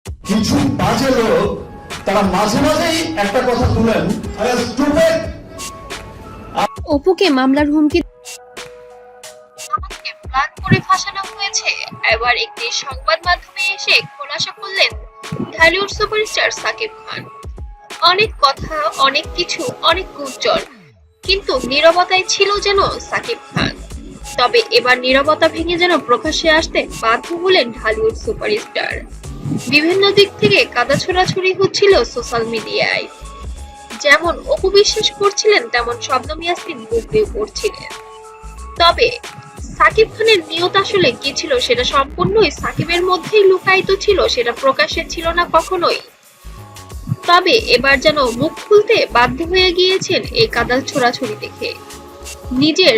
কিছু বাজে লোক তারা মাঝে মাঝেই একটা কথা তুলেন, আরে স্টুপিড। অপুকে মামলার হুমকি প্ল্যান করে ফাঁসানো হয়েছে। এবার একটি সংবাদ মাধ্যমে এসে খোলাসা করলেন ঢালিউড সুপারস্টার সাকিব খান। অনেক কথা, অনেক কিছু, অনেক গুঞ্জন, কিন্তু নীরবতায় ছিল যেন সাকিব খান। তবে এবার নীরবতা ভেঙে যেন প্রকাশ্যে আসতে বাধ্য হলেন ঢালিউড সুপারস্টার। বিভিন্ন দিক থেকে কাদা ছোড়াছুড়ি হচ্ছিল সোশ্যাল মিডিয়ায়। যেমন অপু বিশ্বাস করছিলেন, তেমন শবনম ইয়াসমিন বুবলিও করছিলেন। তবে সাকিব খানের নিয়ত আসলে কি ছিল সেটা সম্পূর্ণই সাকিবের মধ্যেই লুকায়িত ছিল, সেটা প্রকাশ্যে ছিল না কখনোই। তবে এবার যেন মুখ খুলতে বাধ্য হয়ে গিয়েছেন এই কাদা ছোড়াছুড়ি দেখে। নিজের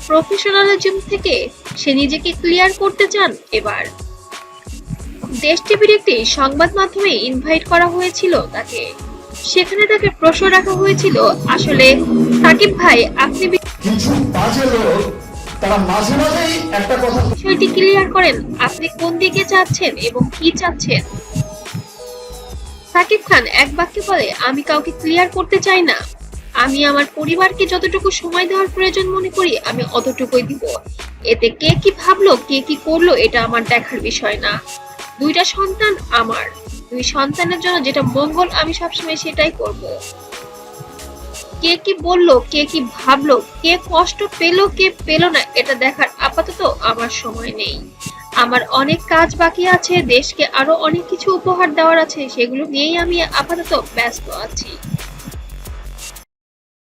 প্রফেশনালিজম থেকে সে নিজেকে ক্লিয়ার করতে চান এবার। দেশ টিভির একটি সংবাদ মাধ্যমে ইনভাইট করা হয়েছিল তাকে। সেখানে তাকে প্রশ্ন রাখা হয়েছিল, আসলে সাকিব ভাই আপনি কিছু বাজে লোক তারা মাঝে মাঝেই একটা কথা বিষয়টি ক্লিয়ার করেন, আপনি কোন দিকে চাচ্ছেন এবং কি চাচ্ছেন। সাকিব খান এক বাক্যে বলে, আমি কাউকে ক্লিয়ার করতে চাই না। আমি আমার পরিবারকে যতটুকু সময় দেওয়ার প্রয়োজন মনে করি আমি অতটুকুই দিব। এতে কে কি ভাবলো, কে কি করলো এটা আমার দেখার বিষয় না। দুইটা সন্তান আমার, দুই সন্তানের জন্য যেটা মঙ্গল আমি সবসময় সেটাই করব। কে কি বললো, কে কি ভাবলো, কে কষ্ট পেলো, কে পেলো না, এটা দেখার আপাতত আমার সময় নেই। আমার অনেক কাজ বাকি আছে, দেশকে আরো অনেক কিছু উপহার দেওয়ার আছে, সেগুলো নিয়েই আমি আপাতত ব্যস্ত আছি।